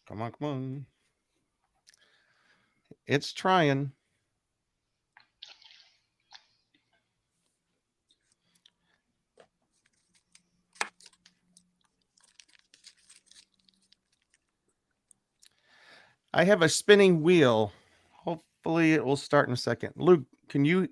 Come on, come on. It's trying. I have a spinning wheel. Hopefully it will start in a second. Luke, can you?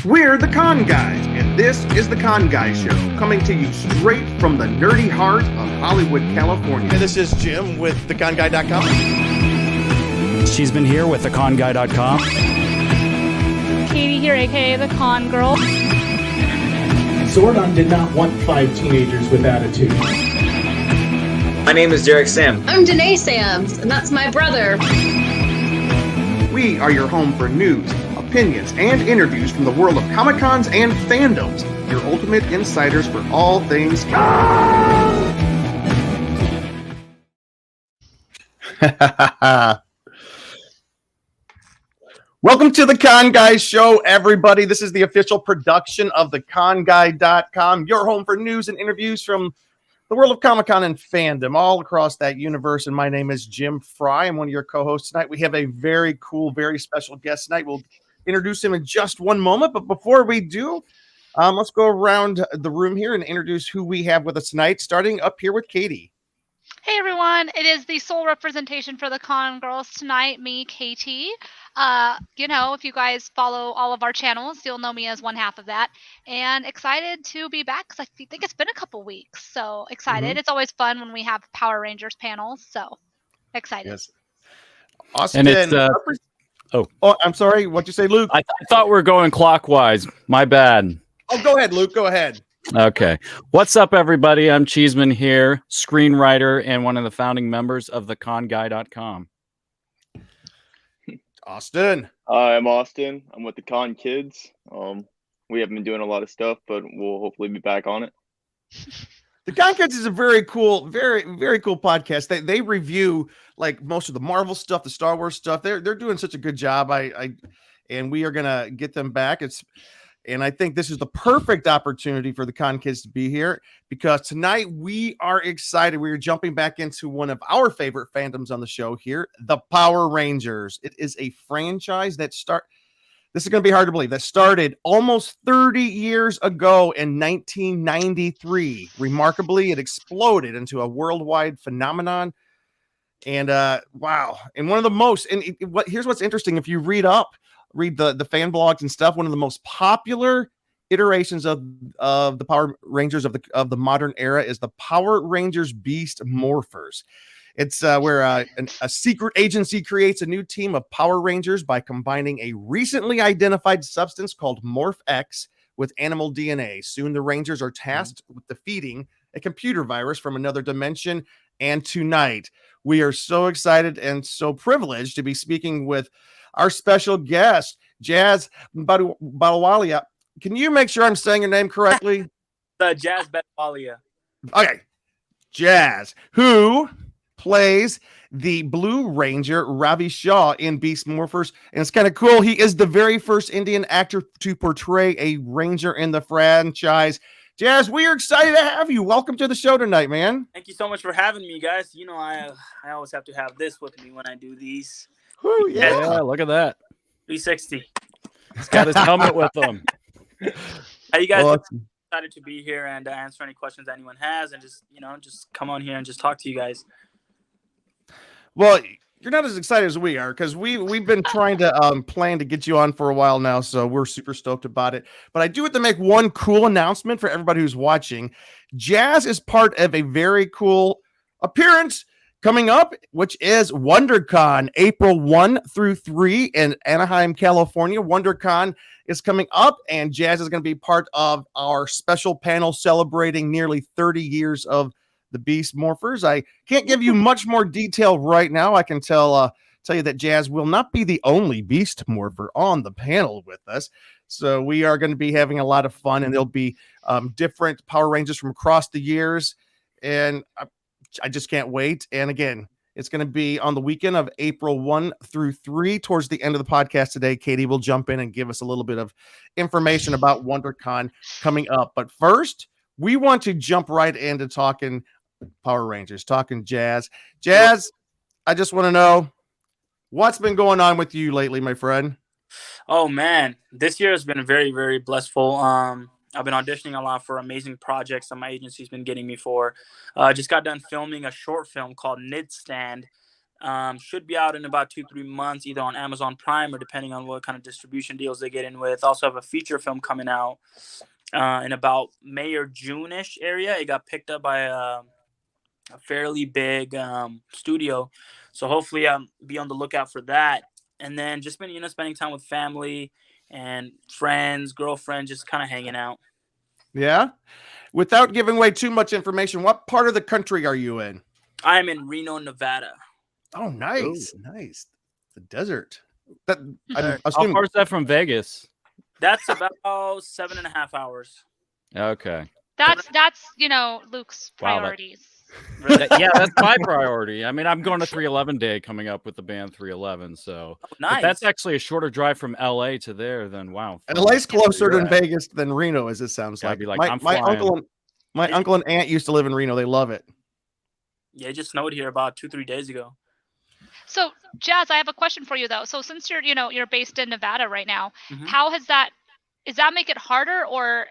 We're the Con Guys, and this is the Con Guys Show, coming to you straight from the nerdy heart of Hollywood, California. And this is Jim with theconguy.com. She's been here with theconguy.com. Katie here, aka the Con Girl. Zordon did not want 5 teenagers with attitude. My name is Derek Sam. I'm Danae Sams, and that's my brother. We are your home for news, opinions, and interviews from the world of Comic-Cons and fandoms. Your ultimate insiders for all things con. Welcome to the Con Guys Show, everybody. This is the official production of theconguy.com, your home for news and interviews from the world of Comic-Con and fandom all across that universe. And my name is Jim Fry. I'm one of your co-hosts tonight. We have a very cool, very special guest tonight. We'll introduce him in just one moment. But before we do, let's go around the room here and introduce who we have with us tonight, starting up here with Katie. Hey everyone, it is the sole representation for the Con Girls tonight, me, Katie. If you guys follow all of our channels, you'll know me as one half of that. And excited to be back because I think it's been a couple weeks. So excited. Mm-hmm. It's always fun when we have Power Rangers panels. So excited. Yes. Austin. And it's, I'm sorry. What'd you say, Luke? I thought we were going clockwise. My bad. Oh, go ahead, Luke. Go ahead. Okay. What's up, everybody? I'm Cheeseman here, screenwriter and one of the founding members of theconguy.com. Austin. Hi, I'm Austin. I'm with the Con Kids. We haven't been doing a lot of stuff, but we'll hopefully be back on it. The Con Kids is a very cool, very, very cool podcast. They review like most of the Marvel stuff, the Star Wars stuff. They're doing such a good job. And we are gonna get them back. And I think this is the perfect opportunity for the Con Kids to be here because tonight we are excited. We are jumping back into one of our favorite fandoms on the show here, the Power Rangers. It is a franchise this is going to be hard to believe, that started almost 30 years ago in 1993. Remarkably, it exploded into a worldwide phenomenon. And wow. And one of the most, here's what's interesting. If you read the fan blogs and stuff, one of the most popular iterations of the Power Rangers of the modern era is the Power Rangers Beast Morphers. It's where a secret agency creates a new team of Power Rangers by combining a recently identified substance called Morph X with animal DNA. Soon the Rangers are tasked with defeating a computer virus from another dimension. And tonight we are so excited and so privileged to be speaking with our special guest, Jazz Baduwalia. Can you make sure I'm saying your name correctly? Jazz Baduwalia. Okay. Jazz, who plays the Blue Ranger, Ravi Shaw, in Beast Morphers. And it's kind of cool. He is the very first Indian actor to portray a Ranger in the franchise. Jazz, we are excited to have you. Welcome to the show tonight, man. Thank you so much for having me, guys. You know, I always have to have this with me when I do these. Ooh, yeah, look at that. 360. He's got his helmet with him. How you guys excited to be here and answer any questions anyone has and just come on here and just talk to you guys. Well, you're not as excited as we are because we've been trying to plan to get you on for a while now, so we're super stoked about it. But I do have to make one cool announcement for everybody who's watching. Jazz is part of a very cool appearance coming up, which is WonderCon, April 1 through 3 in Anaheim, California. WonderCon is coming up, and Jazz is going to be part of our special panel celebrating nearly 30 years of the Beast Morphers. I can't give you much more detail right now. I can tell you that Jazz will not be the only Beast Morpher on the panel with us. So we are going to be having a lot of fun, and there'll be different Power Rangers from across the years. And I just can't wait. And again, It's going to be on the weekend of April 1 through 3. Towards the end of the podcast today, Katie will jump in and give us a little bit of information about WonderCon coming up. But first, we want to jump right into talking Power Rangers, talking Jazz. Jazz, I just want to know what's been going on with you lately, my friend. Oh man, this year has been very, very blissful. I've been auditioning a lot for amazing projects that my agency's been getting me for. Just got done filming a short film called Nidstand. Should be out in about 2-3 months, either on Amazon Prime or depending on what kind of distribution deals they get in with. Also have a feature film coming out in about May or June-ish area. It got picked up by a fairly big studio, so hopefully I'll be on the lookout for that. And then just been spending time with family and friends, girlfriend, just kind of hanging out. Yeah. Without giving away too much information, what part of the country are you in? I'm in Reno, Nevada. Oh, nice. Ooh. Nice. The desert. How far is that from Vegas? That's about 7.5 hours. Okay. That's Luke's Wow, priorities. Yeah, that's my priority. I mean, I'm going to 311 Day coming up with the band 311, so Nice. But that's actually a shorter drive from LA to there than wow. LA's closer You're than at. Vegas than Reno, as it sounds Gotta like. be like, my I'm my flying. uncle and aunt used to live in Reno. They love it. Yeah, it just snowed here about 2-3 days ago. So, Jazz, I have a question for you though. So, since you're based in Nevada right now, Mhm. how does that make it harder or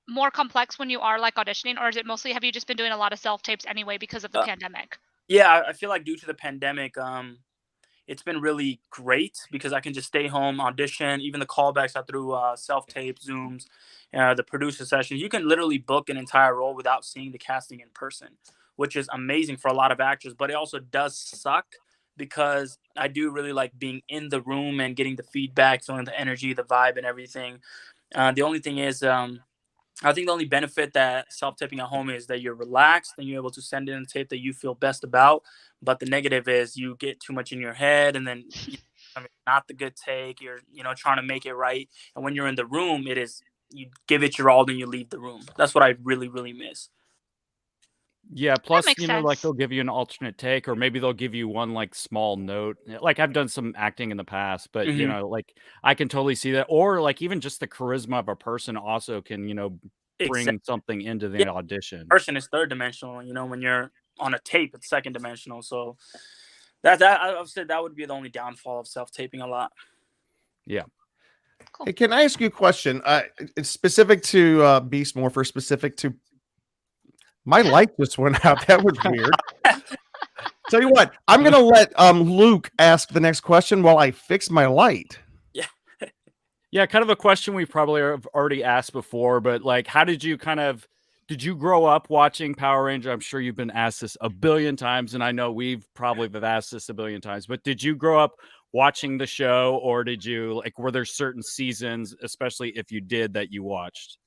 more complex when you are like auditioning, or is it mostly have you just been doing a lot of self tapes anyway because of the pandemic? Yeah, I feel like due to the pandemic, it's been really great because I can just stay home, audition, even the callbacks are through self-tape, Zooms, the producer sessions. You can literally book an entire role without seeing the casting in person, which is amazing for a lot of actors. But it also does suck because I do really like being in the room and getting the feedback, feeling the energy, the vibe, and everything. The only thing is, I think the only benefit that self-taping at home is that you're relaxed and you're able to send in a tape that you feel best about. But the negative is you get too much in your head and then not the good take. You're, trying to make it right. And when you're in the room, it is, you give it your all, then you leave the room. That's what I really, really miss. Yeah, plus, makes like sense. they'll give you an alternate take, or maybe they'll give you one like small note. Like I've done some acting in the past, but Mhm. like I can totally see that. Or like even just the charisma of a person also can, bring Exactly. something into the Yeah. audition. Person is third dimensional. When you're on a tape, it's second dimensional. So that I've said that would be the only downfall of self-taping a lot. Yeah. Cool. Hey, can I ask you a question? It's specific to Beast Morpher, specific to my light just went out. That was weird. Tell you what, I'm gonna let Luke ask the next question while I fix my light. Yeah, kind of a question we probably have already asked before, but like, how did you grow up watching Power Ranger? I'm sure you've been asked this a billion times, and I know we've probably been asked this a billion times, but did you grow up watching the show, or were there certain seasons, especially if you did, that you watched?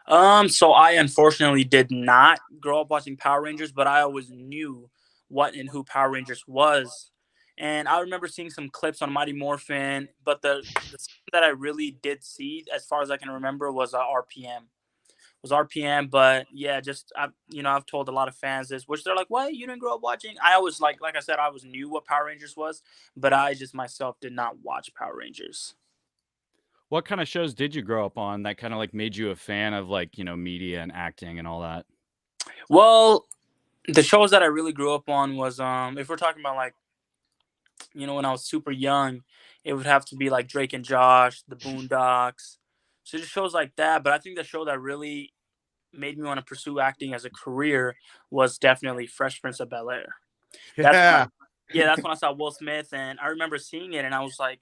So I unfortunately did not grow up watching Power Rangers, but I always knew what and who Power Rangers was. And I remember seeing some clips on Mighty Morphin, but the season that I really did see, as far as I can remember, was RPM. But yeah, I've told a lot of fans this, which they're like, "What? You didn't grow up watching?" I always like I said, I always knew what Power Rangers was, but I just myself did not watch Power Rangers. What kind of shows did you grow up on that kind of like made you a fan of media and acting and all that? Well, the shows that I really grew up on was if we're talking about when I was super young, it would have to be like Drake and Josh, The Boondocks. So just shows like that. But I think the show that really made me want to pursue acting as a career was definitely Fresh Prince of Bel-Air. Yeah. That's when I saw Will Smith, and I remember seeing it, and I was like,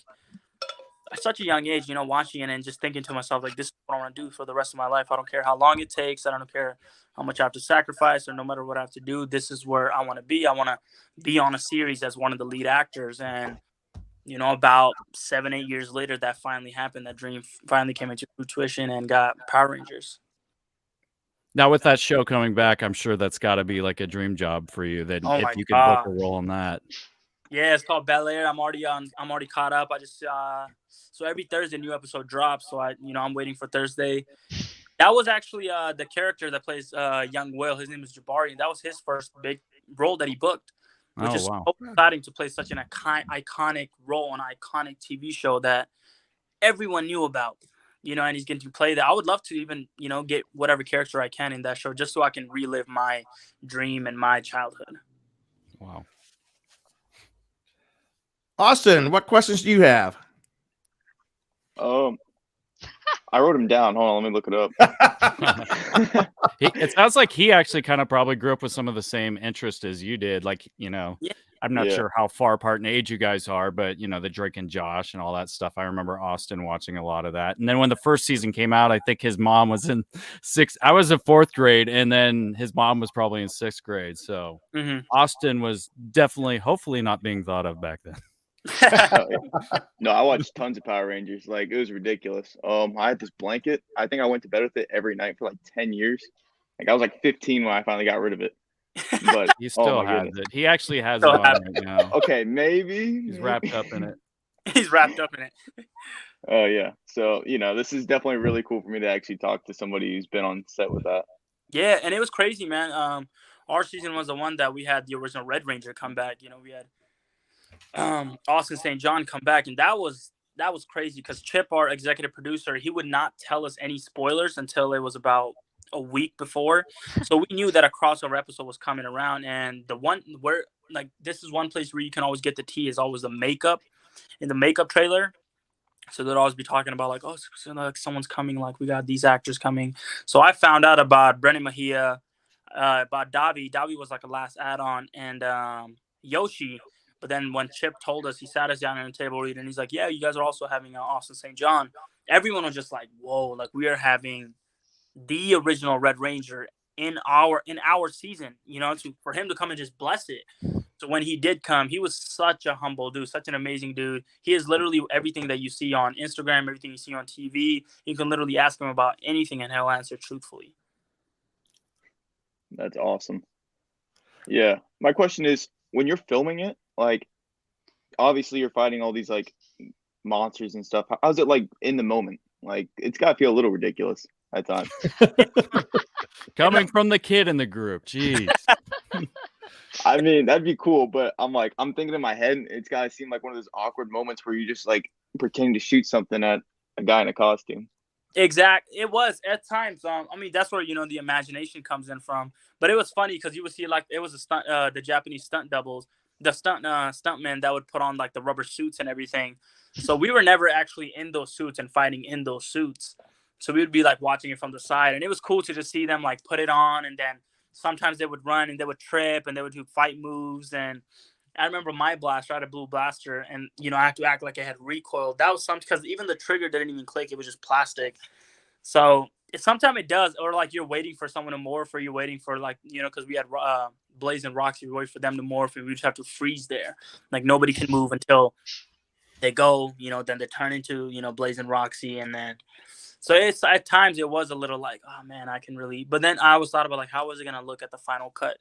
at such a young age, watching it and just thinking to myself, like, this is what I want to do for the rest of my life. I don't care how long it takes. I don't care how much I have to sacrifice, or no matter what I have to do, this is where I want to be. I want to be on a series as one of the lead actors. And, about 7-8 years later, that finally happened. That dream finally came into fruition and got Power Rangers. Now, with that show coming back, I'm sure that's got to be like a dream job for you. That Oh if my you could book God. a role on that. Yeah, it's called Bel-Air. I'm already caught up. I just so every Thursday new episode drops. So I'm waiting for Thursday. That was actually the character that plays young Will. His name is Jabari. That was his first big role that he booked. which Oh, is wow. so exciting to play such an iconic role, an iconic TV show that everyone knew about. And he's getting to play that. I would love to even, get whatever character I can in that show just so I can relive my dream and my childhood. Wow. Austin, what questions do you have? I wrote them down. Hold on, let me look it up. It sounds like he actually kind of probably grew up with some of the same interests as you did. Like, Yeah. I'm not Yeah. sure how far apart in age you guys are, but the Drake and Josh and all that stuff. I remember Austin watching a lot of that. And then when the first season came out, I think his mom was in I was in 4th grade, and then his mom was probably in 6th grade. So Austin was definitely, hopefully not being thought of back then. No, I watched tons of Power Rangers. Like, it was ridiculous. I had this blanket. I think I went to bed with it every night for like 10 years. Like, I was like 15 when I finally got rid of it. But He still my has goodness. it. He actually has Still it on has right now. Okay, maybe. He's wrapped up in it. He's wrapped up in it. Oh, yeah. So, this is definitely really cool for me to actually talk to somebody who's been on set with that. Yeah, and it was crazy, man. Our season was the one that we had the original Red Ranger come back. We had Austin St. John come back, and that was crazy because Chip, our executive producer, he would not tell us any spoilers until it was about a week before. So we knew that a crossover episode was coming around, and the one where this is one place where you can always get the tea is always the makeup in the makeup trailer. So they'd always be talking about like, oh, someone's coming, like we got these actors coming. So I found out about Brennan Mejia, about Davi. Davi was like a last add-on, and Yoshi. But then when Chip told us, he sat us down at the table reading, and he's like, yeah, you guys are also having Austin St. John. Everyone was just like, whoa, like we are having the original Red Ranger in our season, for him to come and just bless it. So when he did come, he was such a humble dude, such an amazing dude. He is literally everything that you see on Instagram, everything you see on TV. You can literally ask him about anything and he'll answer truthfully. That's awesome. Yeah. My question is, when you're filming it, like, obviously you're fighting all these like monsters and stuff. How's it like in the moment? Like, it's got to feel a little ridiculous at times. Coming from the kid in the group. Jeez. I mean, that'd be cool, but I'm thinking in my head, it's got to seem like one of those awkward moments where you just like pretending to shoot something at a guy in a costume. Exactly. It was at times. I mean, that's where, the imagination comes in from. But it was funny because you would see like it was a stunt, the Japanese stunt doubles, the stuntmen that would put on like the rubber suits and everything. So we were never actually in those suits and fighting in those suits. So we would be like watching it from the side, and it was cool to just see them like put it on, and then sometimes they would run and they would trip and they would do fight moves. And I remember my blaster, I had a blue blaster, and I had to act like it had recoil. That was something because even the trigger didn't even click; it was just plastic. So sometimes it does, or like you're waiting for someone to morph, or you're waiting for like because we had Blaze and Roxy, we wait for them to morph, and we just have to freeze there. Like nobody can move until they go. Then they turn into Blaze and Roxy, and then. So it's at times it was a little like, oh man, I can really. But then I always thought about like, how was it gonna look at the final cut?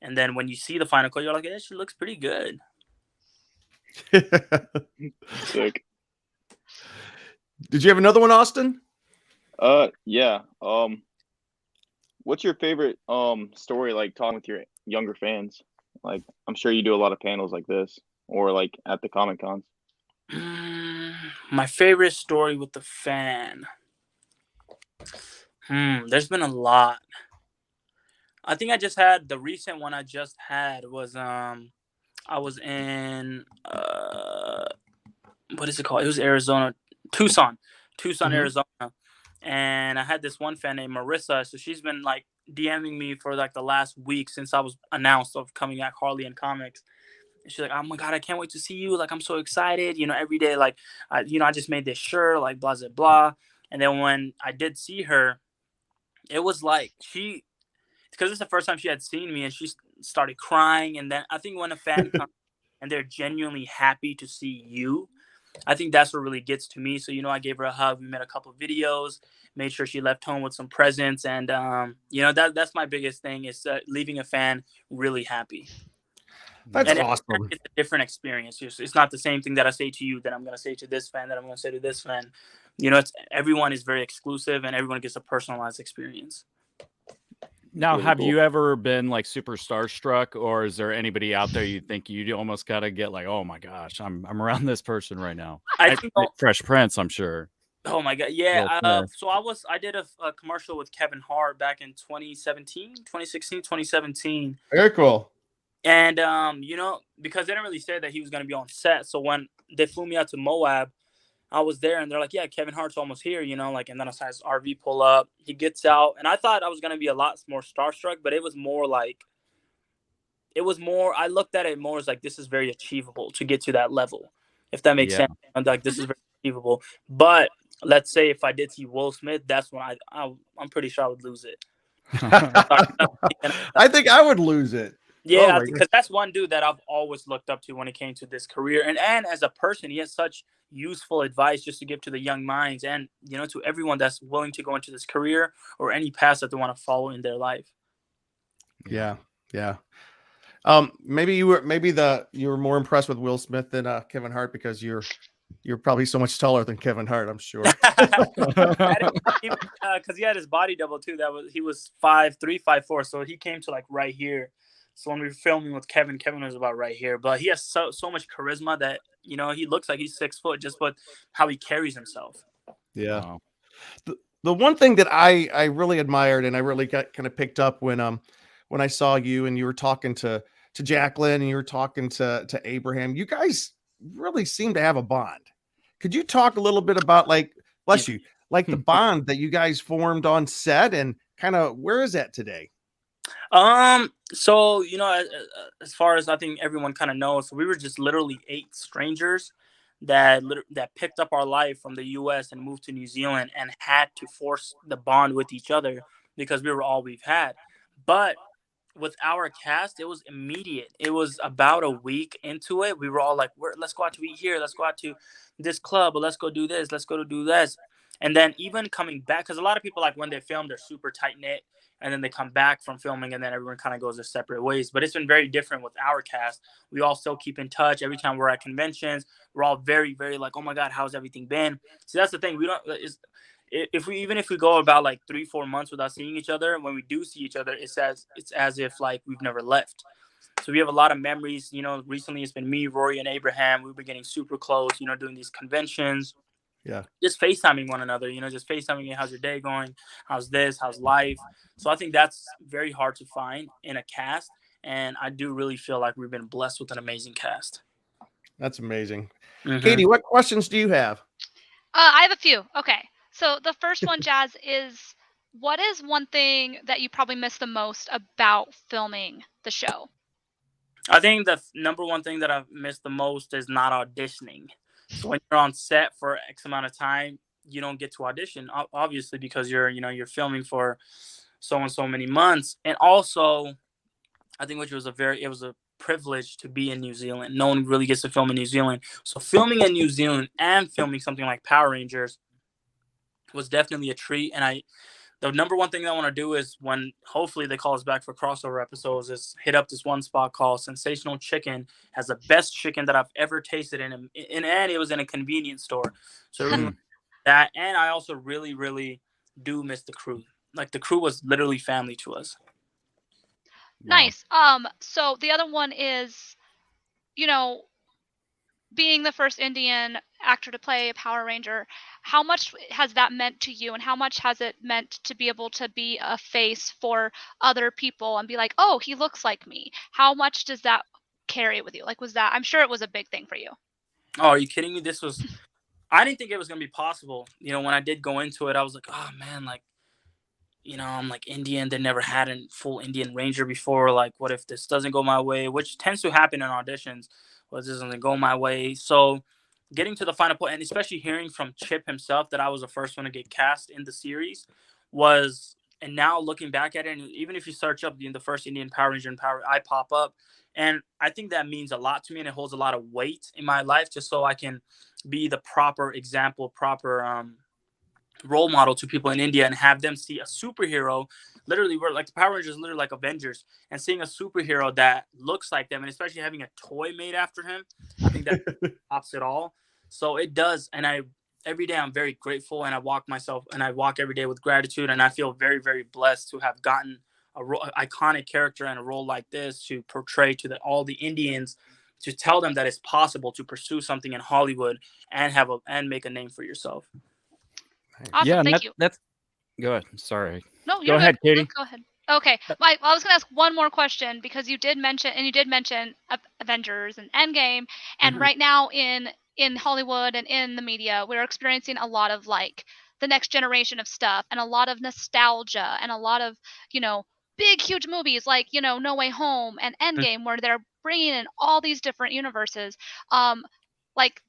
And then when you see the final cut, you're like, it looks pretty good. Sick. Did you have another one, Austin? Yeah. What's your favorite story? Like talking with your younger fans. Like, I'm sure you do a lot of panels like this, or like at the Comic Cons. My favorite story with the fan. There's been a lot. I think I just had the recent one I just had was I was in what is it called? It was Arizona, Tucson, Arizona. And I had this one fan named Marissa. So she's been like DMing me for like the last week since I was announced of coming at Harley and Comics. And she's like, oh my God, I can't wait to see you. Like, I'm so excited. Every day, like, I just made this shirt, like, blah, blah, blah. And then when I did see her, it was like because it's the first time she had seen me, and she started crying. And then I think when a fan comes and they're genuinely happy to see you, I think that's what really gets to me. So, I gave her a hug. We made a couple of videos, made sure she left home with some presents. And, that's my biggest thing is leaving a fan really happy. That's awesome. It's a different experience. It's not the same thing that I say to you that I'm going to say to this fan, that I'm going to say to this fan. Everyone is very exclusive, and everyone gets a personalized experience. Now, really have cool. you ever been like super starstruck, or is there anybody out there you think you almost got to get like, oh my gosh, I'm around this person right now? I think. Fresh Prince, I'm sure. Oh my god, Will yeah. Smith. So I did a commercial with Kevin Hart back in 2017, 2016, 2017. Very cool. And you know, because they didn't really say that he was gonna be on set. So when they flew me out to Moab, I was there, and they're like, "Yeah, Kevin Hart's almost here," you know, like. And then I saw his RV pull up. He gets out, and I thought I was gonna be a lot more starstruck, but it was more like, I looked at it more as like, this is very achievable to get to that level, if that makes Yeah. sense. I'm like, this is very achievable. But let's say if I did see Will Smith, that's when I'm pretty sure I would lose it. I think I would lose it. Yeah, my because that's one dude that I've always looked up to when it came to this career. And as a person, he has such useful advice just to give to the young minds and, you know, to everyone that's willing to go into this career or any path that they want to follow in their life. Yeah. Maybe you were more impressed with Will Smith than Kevin Hart because you're probably so much taller than Kevin Hart, I'm sure. Because he had his body double too. He was 5'3", 5'4", so he came to like right here. So when we were filming with Kevin was about right here. But he has so much charisma that, you know, he looks like he's 6 foot just with how he carries himself. Yeah. Wow. The one thing that I really admired and I really got kind of picked up when I saw you and you were talking to Jacqueline and you were talking to Abraham, you guys really seem to have a bond. Could you talk a little bit about, like, bless you, like the bond that you guys formed on set and kind of where is that today? So, you know, as far as I think everyone kind of knows, we were just literally 8 strangers that picked up our life from the US and moved to New Zealand and had to force the bond with each other because we were all we've had. But with our cast, it was immediate. It was about a week into it. We were all like, let's go out to eat here. Let's go out to this club, or let's go do this. Let's go to do this. And then even coming back, because a lot of people, like when they film, they're super tight knit. And then they come back from filming and then everyone kind of goes their separate ways. But it's been very different with our cast. We all still keep in touch. Every time we're at conventions, we're all very, very like, oh my God, how's everything been? So that's the thing. We don't, if we go about like 3-4 months without seeing each other, when we do see each other, it's as if like we've never left. So we have a lot of memories. You know, recently it's been me, Rory, and Abraham. We've been getting super close, you know, doing these conventions. Yeah. Just FaceTiming one another, you know, just FaceTiming, how's your day going? How's this? How's life? So I think that's very hard to find in a cast. And I do really feel like we've been blessed with an amazing cast. That's amazing. Mm-hmm. Katie, what questions do you have? I have a few. Okay. So the first one, Jazz, is what is one thing that you probably miss the most about filming the show? I think the number one thing that I've missed the most is not auditioning. So when you're on set for X amount of time, you don't get to audition, obviously, because you're filming for so many months. And also, I think it was a privilege to be in New Zealand. No one really gets to film in New Zealand. So filming in New Zealand and filming something like Power Rangers was definitely a treat. And the number one thing that I want to do is when hopefully they call us back for crossover episodes is hit up this one spot called Sensational Chicken. Has the best chicken that I've ever tasted and it was in a convenience store. So really that, and I also really, really do miss the crew. Like the crew was literally family to us. Nice. So the other one is, you know, being the first Indian actor to play a Power Ranger, how much has that meant to you, and how much has it meant to be able to be a face for other people and be like, oh, he looks like me? How much does that carry with you? Like, I'm sure it was a big thing for you. Oh, are you kidding me? I didn't think it was going to be possible. You know, when I did go into it, I was like, oh man, like, you know, I'm like Indian. They never had a full Indian Ranger before. Like, what if this doesn't go my way? Which tends to happen in auditions. Well, this doesn't go my way. So getting to the final point, and especially hearing from Chip himself that I was the first one to get cast in the series and now looking back at it, and even if you search up the first Indian Power Ranger and I pop up. And I think that means a lot to me, and it holds a lot of weight in my life just so I can be the proper example, role model to people in India and have them see a superhero. Literally, we're like the Power Rangers, literally like Avengers, and seeing a superhero that looks like them, and especially having a toy made after him, I think that tops it all. So it does, and every day I'm very grateful, and I walk every day with gratitude, and I feel very, very blessed to have gotten iconic character in a role like this to portray to all the Indians, to tell them that it's possible to pursue something in Hollywood and make a name for yourself. Awesome, Yeah, and thank you. that's go ahead. Sorry. No, Go you're ahead, good. Katie. Go ahead. Okay, I was going to ask one more question because you did mention Avengers and Endgame, and right now in Hollywood and in the media, we're experiencing a lot of like the next generation of stuff and a lot of nostalgia and a lot of, big huge movies like, No Way Home and Endgame where they're bringing in all these different universes. Like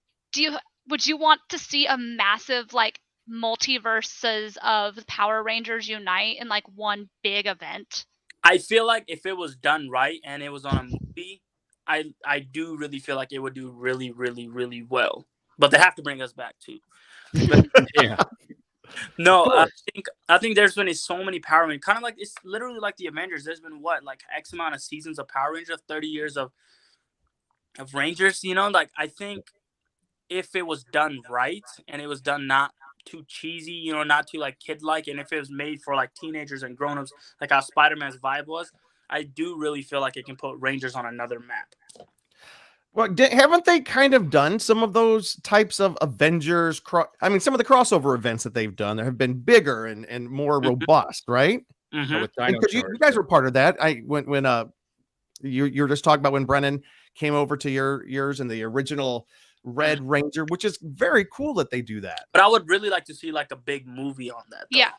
would you want to see a massive like multiverses of Power Rangers unite in like one big event? I feel like if it was done right and it was on a movie, I do really feel like it would do really, really, really well. But they have to bring us back too. But, Yeah. No, I think there's been so many Power Rangers. Kind of like it's literally like the Avengers. There's been like X amount of seasons of Power Rangers, 30 years of Rangers. Like I think if it was done right and it was done not too cheesy, not too like kid-like, and if it was made for like teenagers and grown-ups, like how Spider-Man's vibe was, I do really feel like it can put Rangers on another map. Well, haven't they kind of done some of those types of Avengers? Some of the crossover events that they've done, there have been bigger and more robust, right? With Because you guys were part of that. When you're just talking about when Brennan came over to yours and the original Red Ranger, which is very cool that they do that. But I would really like to see like a big movie on that, though. Yeah.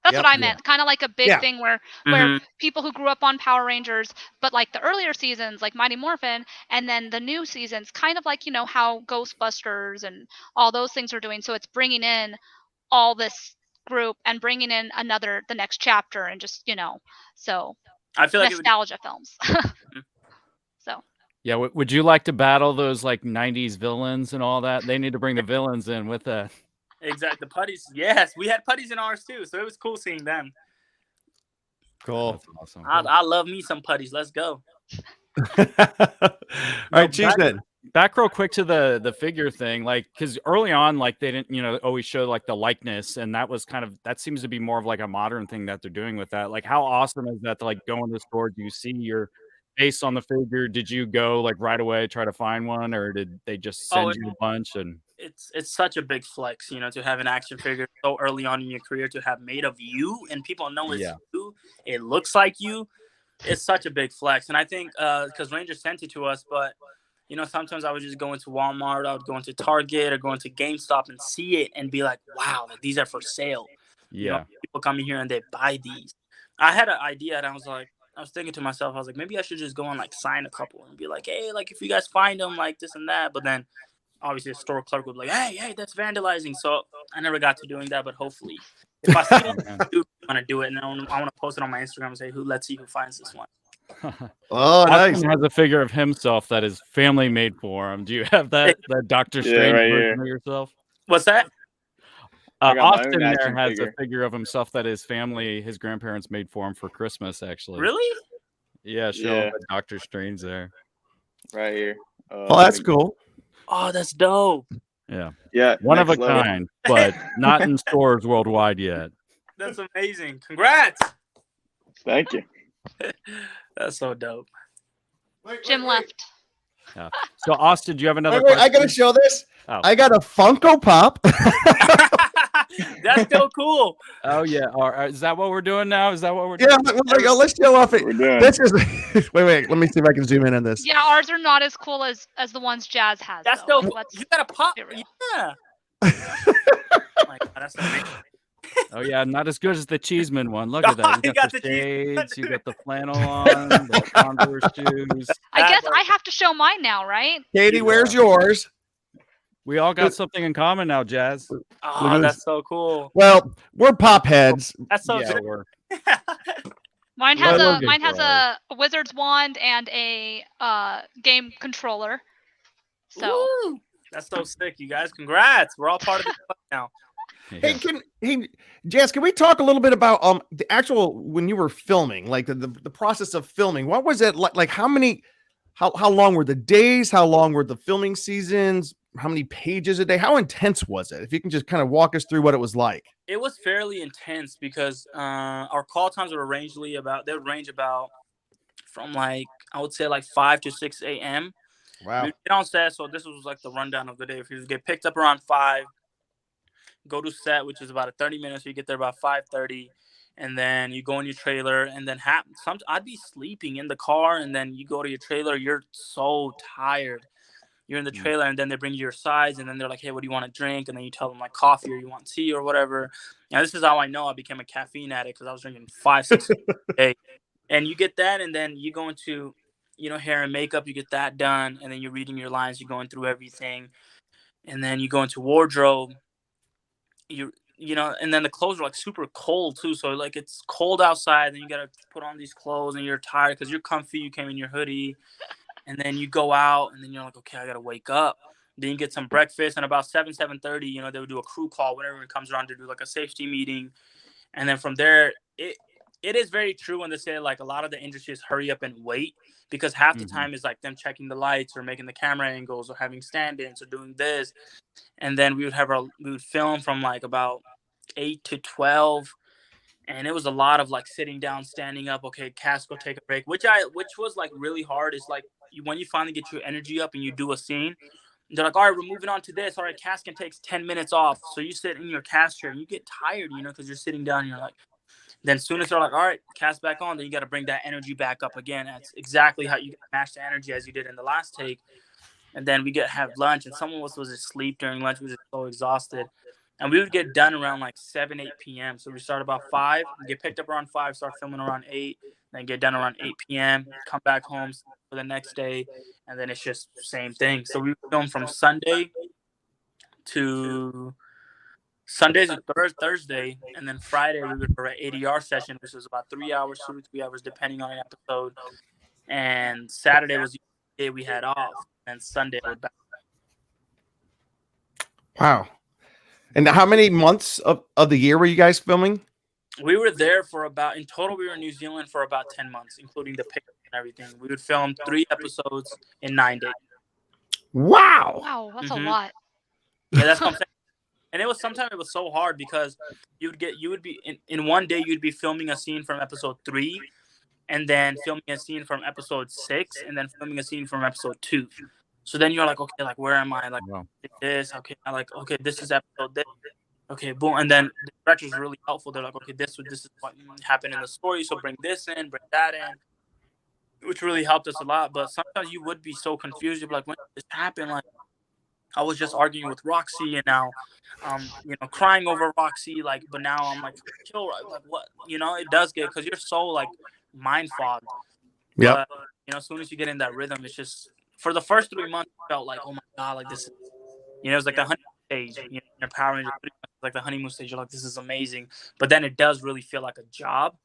That's what I meant. Kind of like a big thing where people who grew up on Power Rangers, but like the earlier seasons, like Mighty Morphin, and then the new seasons, kind of like, how Ghostbusters and all those things are doing. So it's bringing in all this group and bringing in the next chapter and just, so I feel like nostalgia films. So. Yeah, would you like to battle those like 90s villains and all that? They need to bring the villains in with that. Exactly. The putties. Yes, we had putties in ours too, so it was cool seeing them. Cool. That's awesome. I love me some putties. Let's go. All right, Cheeseman. Back real quick to the figure thing, like because early on, like they didn't, always show like the likeness, and that was that seems to be more of like a modern thing that they're doing with that. Like, how awesome is that to like go in the store? Do you see your face on the figure? Did you go like right away try to find one, or did they just send you a bunch? And it's such a big flex, to have an action figure so early on in your career, to have made of you and people know it's you, it looks like you. It's such a big flex. And I think because Rangers sent it to us, but sometimes I would just go into Walmart, I would go into Target or go into GameStop and see it and be like, wow, like, these are for sale. People come in here and they buy these. I had an idea and I was thinking to myself, I was like, maybe I should just go and like sign a couple and be like, hey, like if you guys find them, like this and that. But then obviously a store clerk would be like, hey, that's vandalizing. So I never got to doing that. But hopefully, if I see it, I want to do it, and I want to post it on my Instagram and say, let's see who finds this one. Oh, nice. Austin has a figure of himself that his family made for him. Do you have that Dr. Strange version of yourself? What's that? Austin there has a figure of himself that his grandparents made for him for Christmas, actually. Really? Yeah, show him Dr. Strange there. Right here. Oh, that's cool. Oh, that's dope. Yeah. One of a kind, but not in stores worldwide yet. That's amazing. Congrats. Thank you. That's so dope. Jim left. Yeah. So, Austin, do you have another question? I got to show this. Oh. I got a Funko Pop. That's so cool. Oh, yeah. Is that what we're doing now? Is that what we're doing? Yeah, let's show off it. This is wait. Let me see if I can zoom in on this. Yeah, ours are not as cool as the ones Jazz has. That's though. dope. You got a pop. Yeah. Oh my God, that's amazing. Oh yeah, not as good as the Cheeseman one. Look at that. You got the shades, you got the flannel on, the Converse shoes. I guess I have to show mine now, right? Katie, where's yours? We all got something in common now, Jazz. Oh, that's so cool. Well, we're pop heads. That's so we're. Mine has a wizard's wand and a game controller. So ooh, that's so sick, you guys. Congrats. We're all part of the club now. Yeah. Hey, Jazz, can we talk a little bit about the actual when you were filming, like the process of filming? What was it like? Like how long were the days? How long were the filming seasons? how many pages a day? How intense was it? If you can just kind of walk us through what it was like. It was fairly intense because our call times would range about from like, I would say like 5 to 6 a.m. Wow. We'd get on set, so this was like the rundown of the day. If you get picked up around 5, go to set, which is about 30 minutes. So you get there about 5:30, and then you go in your trailer, and then I'd be sleeping in the car, and then you go to your trailer. You're so tired. You're in the trailer, and then they bring you your sides, and then they're like, "Hey, what do you want to drink?" And then you tell them like coffee or you want tea or whatever. Now this is how I know I became a caffeine addict, because I was drinking 5-6 a day. And you get that, and then you go into, hair and makeup. You get that done, and then you're reading your lines. You're going through everything, and then you go into wardrobe. And then the clothes are like super cold too. So like it's cold outside, then you gotta put on these clothes, and you're tired because you're comfy. You came in your hoodie, and then you go out, and then you're like, okay, I gotta wake up. Then you get some breakfast, and about 7:30, they would do a crew call whenever it comes around to do like a safety meeting, and then from there, it is very true when they say like a lot of the industry is hurry up and wait, because half the time is like them checking the lights or making the camera angles or having stand-ins or doing this, and then we would film from like about 8 to 12. And it was a lot of like sitting down, standing up. Okay, cast, go take a break, which was like really hard. Is like when you finally get your energy up and you do a scene, they're like, all right, we're moving on to this. All right, cast can take 10 minutes off. So you sit in your cast chair and you get tired, because you're sitting down and you're like, then as soon as they're like, all right, cast back on, then you got to bring that energy back up again. That's exactly how you match the energy as you did in the last take. And then we have lunch, and someone was asleep during lunch. We were just so exhausted. And we would get done around like 7, 8 p.m. So we start about 5, get picked up around 5, start filming around 8, then get done around 8 p.m., come back home for the next day, and then it's just the same thing. So we film from Sunday to Thursday, and then Friday we would do an ADR session, which was about 3 hours, 2 to 3 hours, depending on the episode. And Saturday was the day we had off, and Sunday we're back. Wow. And how many months of the year were you guys filming? We were there for in total, we were in New Zealand for about 10 months, including the pictures and everything. We would film 3 episodes in 9 days. Wow. Wow, that's a lot. Yeah, that's what I'm saying. And sometimes it was so hard because you would be in one day, you'd be filming a scene from episode 3, and then filming a scene from episode 6, and then filming a scene from episode 2. So then you're like, okay, like where am I? Like this, okay, okay, this is episode this. Okay, boom. And then the director's really helpful. They're like, okay, this is what happened in the story, so bring this in, bring that in, which really helped us a lot. But sometimes you would be so confused. You'd be like, when did this happen? Like, I was just arguing with Roxy, and now, crying over Roxy. Like, but now I'm like, kill, like what? It does get, because you're so like mind fogged. Yeah. As soon as you get in that rhythm, it's just, for the first 3 months, I felt like, oh my god, like this is, it was like the honeymoon stage. In a Power Ranger, like the honeymoon stage, you're like, this is amazing. But then it does really feel like a job.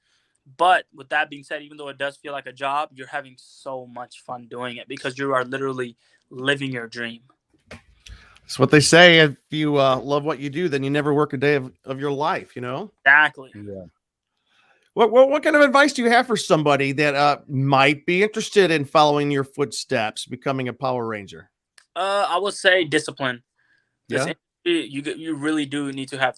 But with that being said, even though it does feel like a job, you're having so much fun doing it because you are literally living your dream. That's what they say. If you love what you do, then you never work a day of your life, Exactly. Yeah. What kind of advice do you have for somebody that might be interested in following your footsteps, becoming a Power Ranger? I would say discipline. Yeah. You really do need to have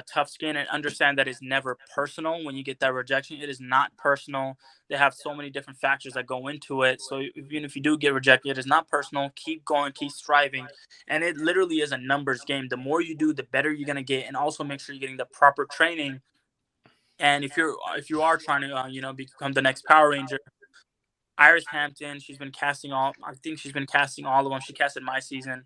tough skin and understand that it's never personal. When you get that rejection, it is not personal. They have so many different factors that go into it. So even if you do get rejected, it is not personal. Keep going, keep striving. And it literally is a numbers game. The more you do, the better you're going to get. And also make sure you're getting the proper training. And if you are trying to, become the next Power Ranger, Iris Hampton, she's been casting all of them. She casted my season.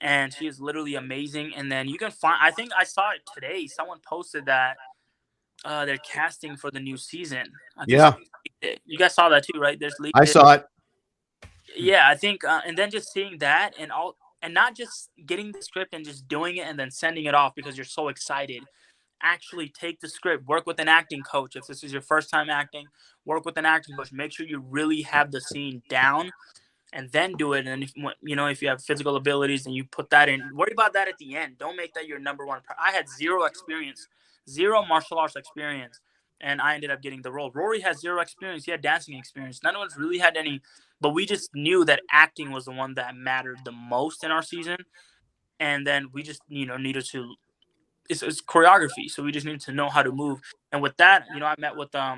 And she is literally amazing. And then you can find, I think I saw it today. Someone posted that they're casting for the new season. Yeah. You guys saw that too, right? I saw it. Yeah, I think, and then just seeing that and not just getting the script and just doing it and then sending it off because you're so excited. Actually take the script, work with an acting coach. If this is your first time acting, work with an acting coach. Make sure you really have the scene down. And then do it. And if you have physical abilities, and you put that in, worry about that at the end. Don't make that your number one. I had zero martial arts experience, and I ended up getting the role. Rory has zero experience. He had dancing experience. None of us really had any, but we just knew that acting was the one that mattered the most in our season. and then we just needed to. It's choreography, so we just needed to know how to move. And with that, I met with a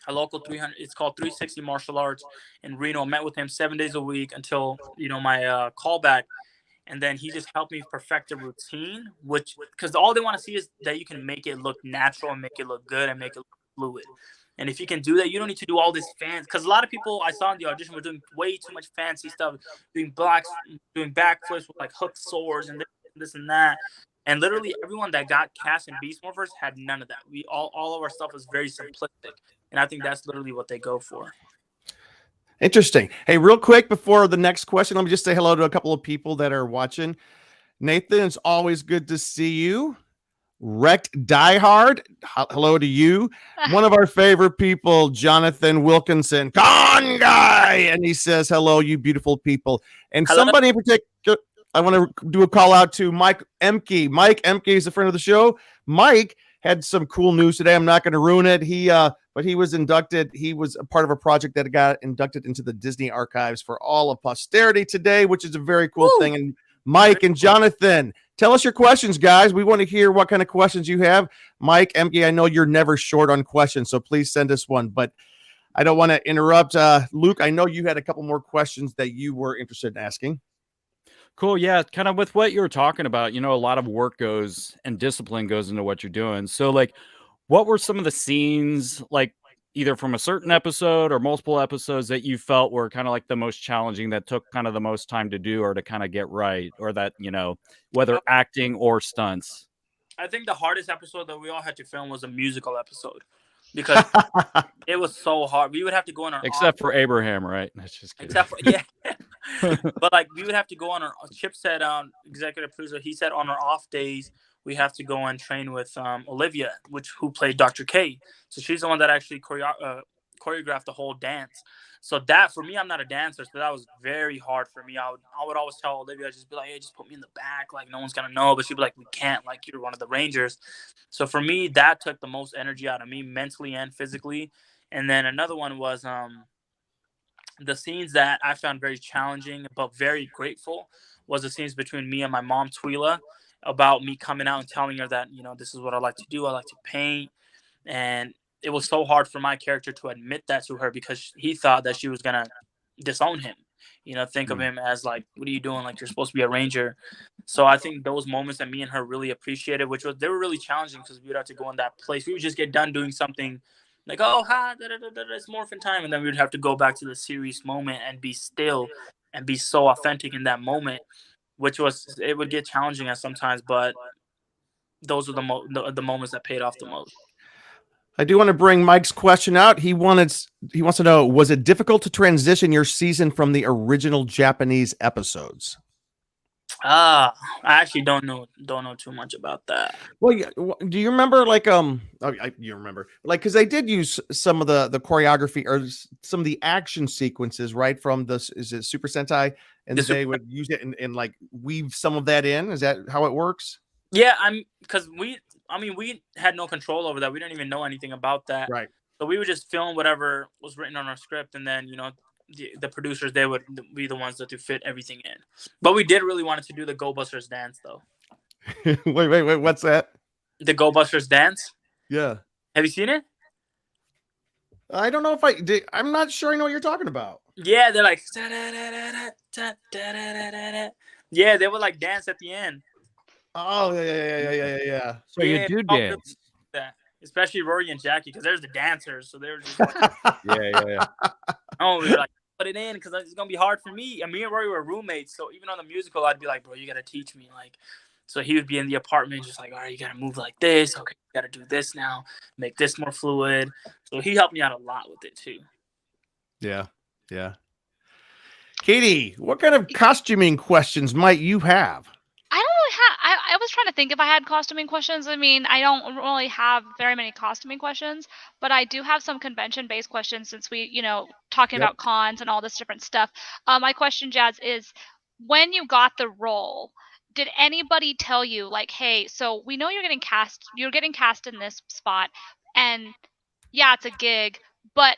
local 300. It's called 360 Martial Arts in Reno. I met with him 7 days a week until my callback. And then he just helped me perfect the routine, which because all they want to see is that you can make it look natural and make it look good and make it look fluid. And if you can do that, you don't need to do all this fancy. Because a lot of people I saw in the audition were doing way too much fancy stuff, doing backflips with like hook swords and this and that. And literally everyone that got cast in Beast Morphers had none of that. We all of our stuff was very simplistic, and I think that's literally what they go for. Interesting. Hey, real quick before the next question, let me just say hello to a couple of people that are watching. Nathan, it's always good to see you. Wrecked Diehard, hello to you. One of our favorite people, Jonathan Wilkinson, con guy, and he says, hello, you beautiful people. And Hello. Somebody in particular, I want to do a call out to Mike Emke. Mike Emke is a friend of the show. Mike had some cool news today. I'm not going to ruin it. But he was inducted. He was a part of a project that got inducted into the Disney archives for all of posterity today, which is a very cool thing. And Mike and Jonathan, tell us your questions, guys. We want to hear what kind of questions you have. Mike Emke, I know you're never short on questions, so please send us one. But I don't want to interrupt. Luke, I know you had a couple more questions that you were interested in asking. Cool. Yeah. Kind of with what you were talking about, a lot of work goes and discipline goes into what you're doing. So like, what were some of the scenes, like either from a certain episode or multiple episodes that you felt were kind of like the most challenging, that took kind of the most time to do or to kind of get right, or that, whether acting or stunts? I think the hardest episode that we all had to film was a musical episode, because it was so hard. We would have to go on our except for Abraham, right? That's just kidding. Except for but like we would have to go on our Chip said executive producer. He said on our off days we have to go and train with Olivia, who played Dr. K. So she's the one that actually choreographed the whole dance. So that for me, I'm not a dancer, so that was very hard for me. I would always tell Olivia, just be like, hey, just put me in the back, like no one's gonna know. But she'd be like, we can't, like you're one of the Rangers. So for me, that took the most energy out of me, mentally and physically. And then another one was the scenes that I found very challenging but very grateful was the scenes between me and my mom, Twila, about me coming out and telling her that, this is what I like to do. I like to paint. And it was so hard for my character to admit that to her, because he thought that she was going to disown him, think of him as like, what are you doing? Like, you're supposed to be a Ranger. So I think those moments that me and her really appreciated, they were really challenging, because we would have to go in that place. We would just get done doing something like, oh, hi, it's Morphin Time. And then we would have to go back to the serious moment and be still and be so authentic in that moment, it would get challenging at sometimes, but those are the moments that paid off the most. I do want to bring Mike's question out. He wants to know, was it difficult to transition your season from the original Japanese episodes? I actually don't know too much about that. Well, do you remember you remember because they did use some of the choreography or some of the action sequences, right? From this, is it Super Sentai? And they would use it and like weave some of that in. Is that how it works? Yeah, because we had no control over that. We didn't even know anything about that. Right. So we would just film whatever was written on our script, and then the producers, they would be the ones that to fit everything in. But we did really want to do the Go Busters dance, though. wait, what's that? The Go Busters dance? Yeah. Have you seen it? I don't know if I did. I'm not sure I know what you're talking about. Yeah, they're like, yeah, they would like dance at the end. Oh, yeah. So you do dance. Especially Rory and Jackie, because there's the dancers. So they were just like, yeah. Oh, we were like, put it in, because it's going to be hard for me. And me and Rory were roommates. So even on the musical, I'd be like, bro, you got to teach me. Like, so he would be in the apartment just like, all right, you got to move like this. Okay, you got to do this now. Make this more fluid. So he helped me out a lot with it too. Yeah. Katie, what kind of costuming questions might you have? I don't really have. I was trying to think if I had costuming questions. I mean, I don't really have very many costuming questions, but I do have some convention-based questions since we, talking about cons and all this different stuff. My question, Jazz, is when you got the role, did anybody tell you like, hey, so we know you're getting cast in this spot, and yeah, it's a gig, but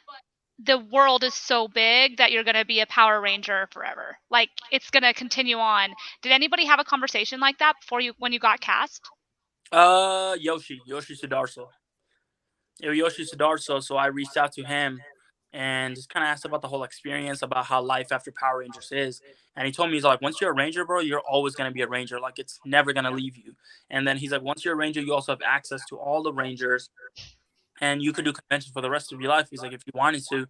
the world is so big that you're going to be a Power Ranger forever. Like, it's going to continue on. Did anybody have a conversation like that when you got cast? Yoshi Sudarso. It was Yoshi Sudarso, so I reached out to him and just kind of asked about the whole experience, about how life after Power Rangers is. And he told me, he's like, once you're a Ranger, bro, you're always going to be a Ranger. Like, it's never going to leave you. And then he's like, once you're a Ranger, you also have access to all the Rangers, and you could do conventions for the rest of your life. He's like, if you wanted to,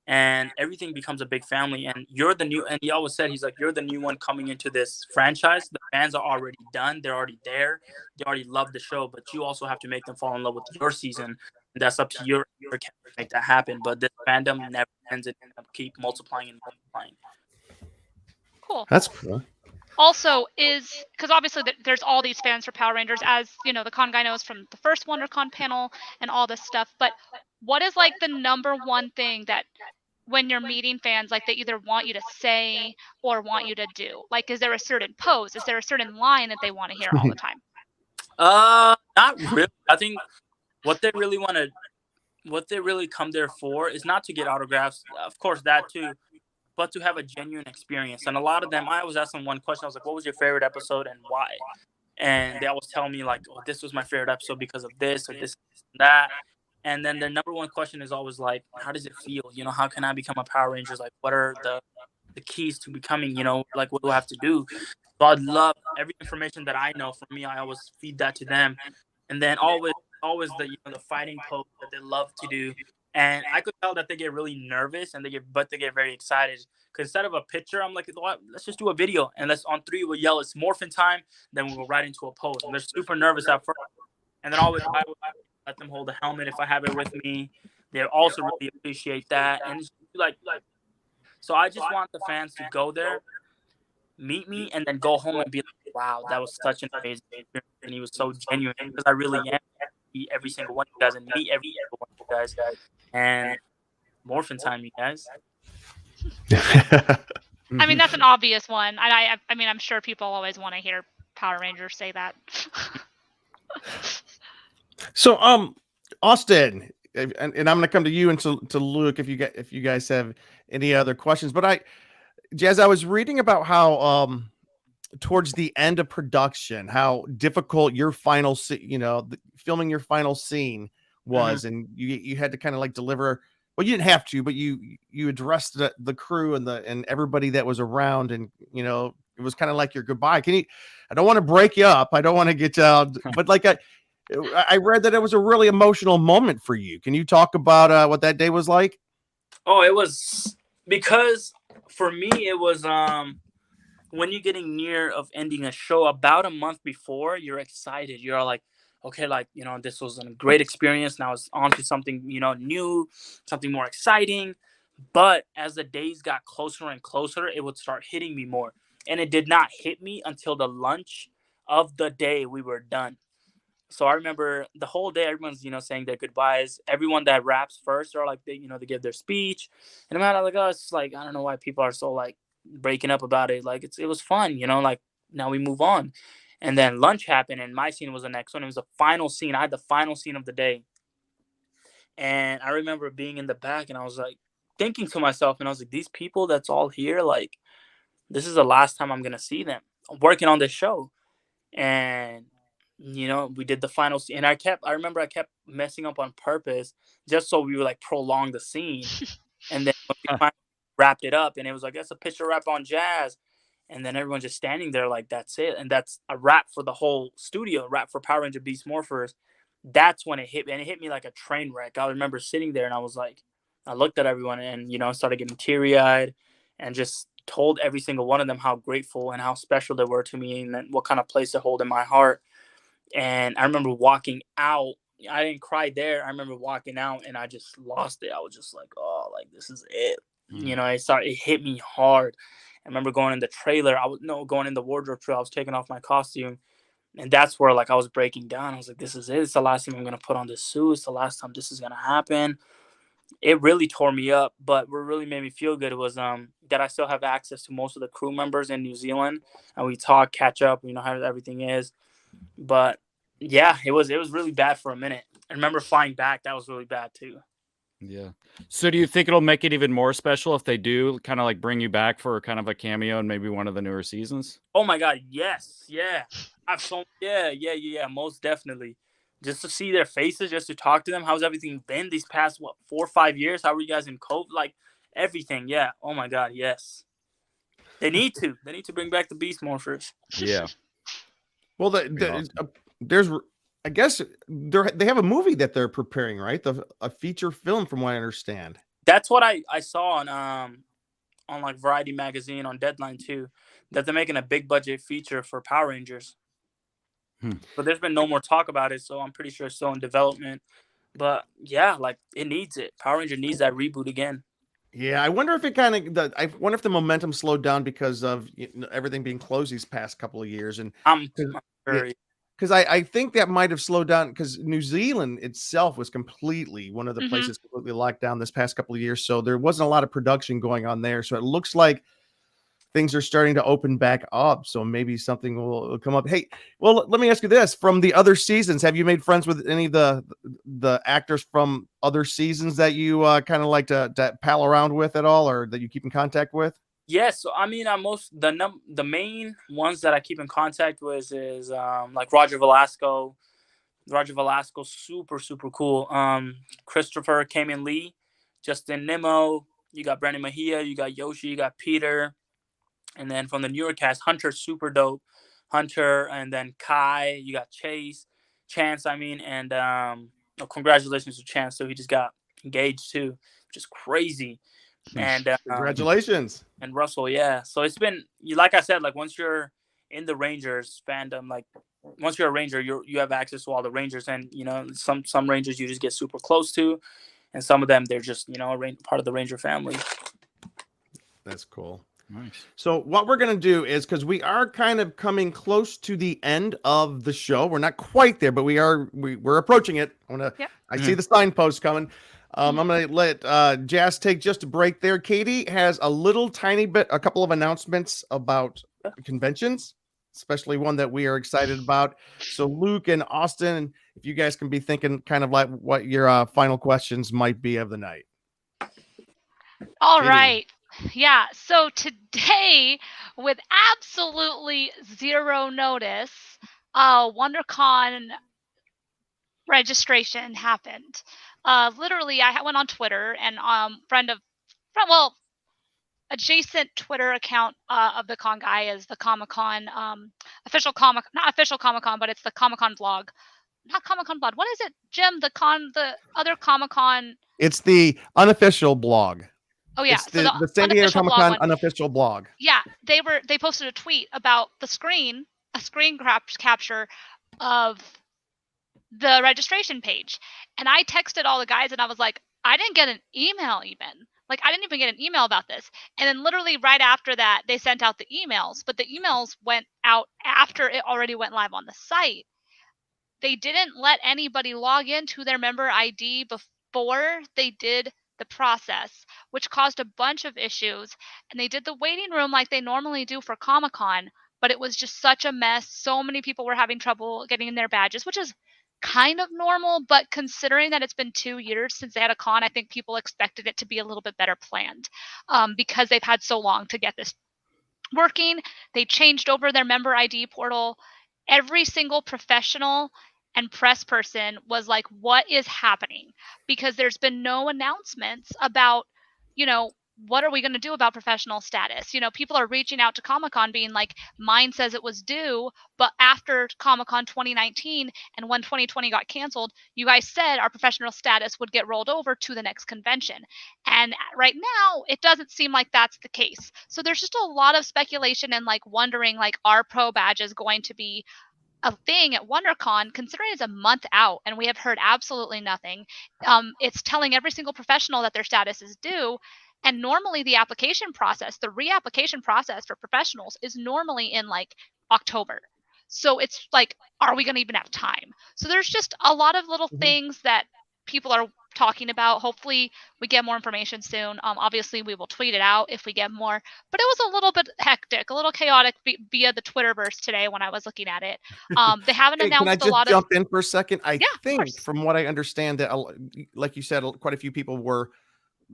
and everything becomes a big family. And you're the new, and he always said, he's like, you're the new one coming into this franchise. The fans are already done. They're already there. They already love the show, but you also have to make them fall in love with your season. And that's up to your to make that happen. But this fandom never ends. It keep multiplying and multiplying. Cool. That's cool. Also, because obviously there's all these fans for Power Rangers, as you know, the con guy knows from the first WonderCon panel and all this stuff. But what is like the number one thing that when you're meeting fans, like they either want you to say or want you to do? Like, is there a certain pose? Is there a certain line that they want to hear all the time? Not really. I think what they really come there for is not to get autographs. Of course, that too, but to have a genuine experience. And a lot of them, I always ask them one question. I was like, what was your favorite episode and why? And they always tell me like, oh, this was my favorite episode because of this or this and that. And then the number one question is always like, how does it feel? You know, how can I become a Power Ranger? Like, what are the keys to becoming, you know, like what do I have to do? So I'd love every information that I know from me. I always feed that to them. And then always the, you know, the fighting pose that they love to do. And I could tell that they get really nervous and they get very excited. Because instead of a picture, I'm like, let's just do a video. And let's on 3, we'll yell, it's Morphin Time. Then we'll go right into a pose. And they're super nervous at first. And then I would let them hold the helmet if I have it with me. They also really appreciate that. And it's like, so I just want the fans to go there, meet me, and then go home and be like, wow, that was such an amazing experience. And he was so genuine, because I really am every single one of you guys and meet every single one of you guys. And Morphin Time, you guys. I mean, that's an obvious one. I mean, I'm sure people always want to hear Power Rangers say that. So, Austin, and I'm going to come to you and to Luke if you guys have any other questions. But Jazz, I was reading about how towards the end of production, how difficult your final filming your final scene was, and you had to kind of like deliver. Well, you didn't have to, but you addressed the crew and everybody that was around, and you know it was kind of like your goodbye. I don't want to break you up. I don't want to get out, but like I read that it was a really emotional moment for you. Can you talk about what that day was like? Oh, it was, because for me it was when you're getting near of ending a show about a month before, you're excited. You're like, okay, like, you know, this was a great experience. Now it's on to something, you know, new, something more exciting. But as the days got closer and closer, it would start hitting me more. And it did not hit me until the lunch of the day we were done. So I remember the whole day, everyone's, you know, saying their goodbyes. Everyone that raps first are like, they give their speech. And I'm like, oh, it's like, I don't know why people are so like breaking up about it. Like it was fun, you know, like now we move on. And then lunch happened and my scene was the next one. It was the final scene. I had the final scene of the day. And I remember being in the back and I was like thinking to myself, and I was like, these people that's all here, like, this is the last time I'm going to see them. I'm working on this show. And, you know, we did the final scene. And I remember I kept messing up on purpose just so we would like prolong the scene. And then when we finally wrapped it up and it was like, that's a picture wrap on Jazz. And then everyone just standing there like, that's it. And that's a wrap for the whole studio, wrap for Power Ranger Beast Morphers. That's when it hit me. And it hit me like a train wreck. I remember sitting there and I was like, I looked at everyone and, you know, started getting teary-eyed and just told every single one of them how grateful and how special they were to me and what kind of place they hold in my heart. And I remember walking out. I didn't cry there. I remember walking out and I just lost it. I was just like, oh, like, this is it. You know, it hit me hard. I remember going in the trailer. Going in the wardrobe trailer. I was taking off my costume. And that's where, like, I was breaking down. I was like, this is it. It's the last time I'm going to put on this suit. It's the last time this is going to happen. It really tore me up. But what really made me feel good was that I still have access to most of the crew members in New Zealand. And we talk, catch up, you know, how everything is. But, yeah, it was really bad for a minute. I remember flying back. That was really bad, too. Yeah. So do you think it'll make it even more special if they do kind of like bring you back for kind of a cameo in maybe one of the newer seasons? Oh my God, yes, yeah. Most definitely. Just to see their faces, just to talk to them. How's everything been these past 4 or 5 years? How are you guys in COVID? Like everything, yeah. Oh my God, yes. They need to. They need to bring back the Beast Morphers. Yeah. Well, there's, I guess they have a movie that they're preparing, right? A feature film, from what I understand. That's what I saw on like Variety magazine, on Deadline too, that they're making a big budget feature for Power Rangers. But there's been no more talk about it, so I'm pretty sure it's still in development. But yeah, like it needs it. Power Ranger needs that reboot again. Yeah, I wonder if it I wonder if the momentum slowed down because of everything being closed these past couple of years, and I'm sure. because I think that might have slowed down because New Zealand itself was completely one of the places completely locked down this past couple of years, so there wasn't a lot of production going on there. So it looks like things are starting to open back up, so maybe something will come up. Hey, well, let me ask you this: from the other seasons, have you made friends with any of the actors from other seasons that you kind of like to pal around with at all, or that you keep in contact with? Yes, so I mean, the main ones that I keep in contact with is like Roger Velasco. Roger Velasco, super cool. Christopher Kamen Lee, Justin Nimmo. You got Brandon Mejia. You got Yoshi. You got Peter. And then from the newer cast, Hunter, super dope. Hunter, and then Kai. You got Chance. I mean, and congratulations to Chance. So he just got engaged too, which is crazy. And Congratulations. And Russell, yeah. So it's been, like I said, like once you're in the Rangers fandom, like once you're a Ranger, you have access to all the Rangers, and some Rangers you just get super close to, and some of them they're just part of the Ranger family. That's cool. Nice. So what we're going to do is, because we are kind of coming close to the end of the show. We're not quite there, but we're approaching it. I see the signpost coming. I'm going to let Jazz take just a break there. Katie has a couple of announcements about conventions, especially one that we are excited about. So Luke and Austin, if you guys can be thinking kind of like what your final questions might be of the night. All right. Yeah, so today, with absolutely zero notice, WonderCon registration happened. Literally, I went on Twitter, and adjacent Twitter account of the con guy is the Comic-Con not official Comic-Con, but it's the Comic-Con blog. Not Comic-Con blog. What is it, Jim? The other Comic-Con. It's the unofficial blog. Oh yeah, it's the San Diego Comic-Con unofficial blog. Yeah, they posted a tweet about a screen capture of the registration page, and I texted all the guys, and I was like, I didn't get an email even. Like, I didn't even get an email about this. And then literally right after that, they sent out the emails, but the emails went out after it already went live on the site. They didn't let anybody log into their member ID before they did the process, which caused a bunch of issues. And they did the waiting room like they normally do for Comic-Con, but it was just such a mess. So many people were having trouble getting in their badges, which is kind of normal, but considering that it's been 2 years since they had a con, I think people expected it to be a little bit better planned, because they've had so long to get this working. They changed over their member ID portal. Every single professional and press person was like, what is happening? Because there's been no announcements about, what are we going to do about professional status? People are reaching out to Comic-Con being like, mine says it was due, but after Comic-Con 2019 and when 2020 got canceled, you guys said our professional status would get rolled over to the next convention. And right now, it doesn't seem like that's the case. So there's just a lot of speculation and like wondering, like, are pro badges going to be a thing at WonderCon, considering it's a month out and we have heard absolutely nothing. It's telling every single professional that their status is due. And normally the reapplication process for professionals is normally in like October. So it's like, are we going to even have time? So there's just a lot of little things that people are talking about. Hopefully we get more information soon. Obviously we will tweet it out if we get more, but it was a little bit hectic, a little chaotic via the Twitterverse today when I was looking at it. They haven't Hey, can I announced a just lot of. jump in for a second? I Yeah, of think, course. from what I understand, that like you said, quite a few people were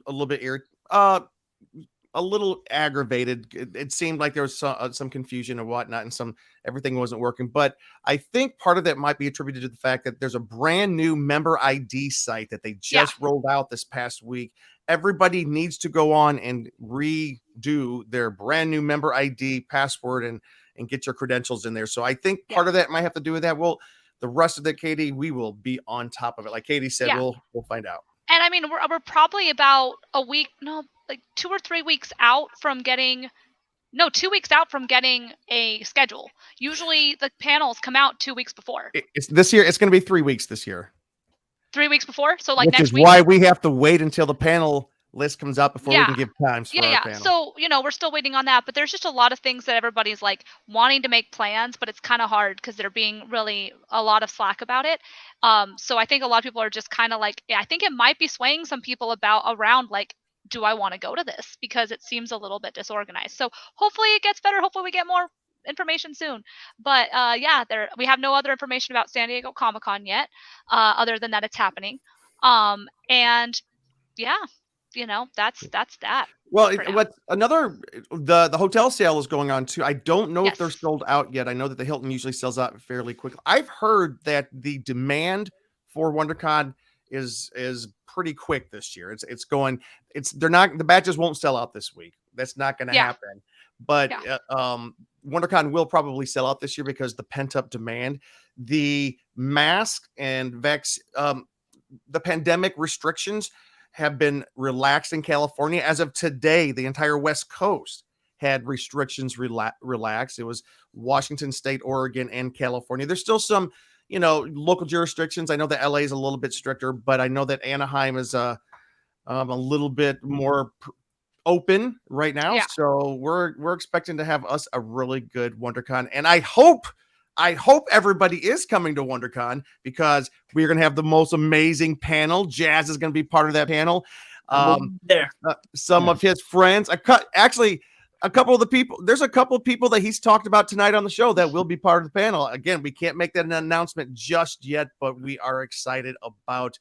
a little bit a little aggravated. It seemed like there was some confusion and whatnot, and everything wasn't working. But I think part of that might be attributed to the fact that there's a brand new member ID site that they just rolled out this past week. Everybody needs to go on and redo their brand new member ID password and get your credentials in there. So I think part of that might have to do with that. Well, the rest of it, Katie, we will be on top of it. Like Katie said, we'll find out. And I mean, we're probably about a week, like 2 or 3 weeks out from getting, 2 weeks out from getting a schedule. Usually the panels come out 2 weeks before. It's this year. It's going to be 3 weeks this year. 3 weeks before? So like Which next is week? why we have to wait until the panel list comes out before we can give times for our panel. So, we're still waiting on that, but there's just a lot of things that everybody's like wanting to make plans, but it's kind of hard because they're being really a lot of slack about it. So I think a lot of people are just kind of like, I think it might be swaying some people around like, do I want to go to this? Because it seems a little bit disorganized. So hopefully it gets better. Hopefully we get more information soon. But we have no other information about San Diego Comic-Con yet, other than that it's happening. And yeah, that's that. Well, the hotel sale is going on too. I don't know if they're sold out yet. I know that the Hilton usually sells out fairly quickly. I've heard that the demand for WonderCon is pretty quick this year. The badges won't sell out this week. That's not going to happen. But WonderCon will probably sell out this year because the pent-up demand, the mask and the pandemic restrictions have been relaxed in California. As of today, the entire West Coast had restrictions relaxed. It was Washington State, Oregon, and California. There's still some, local jurisdictions. I know that LA is a little bit stricter, but I know that Anaheim is a little bit more open right now. Yeah. So we're expecting to have us a really good WonderCon, and I hope everybody is coming to WonderCon because we're going to have the most amazing panel. Jazz is going to be part of that panel. Some of his friends, actually a couple of the people, there's a couple of people that he's talked about tonight on the show that will be part of the panel. Again, we can't make that an announcement just yet, but we are excited about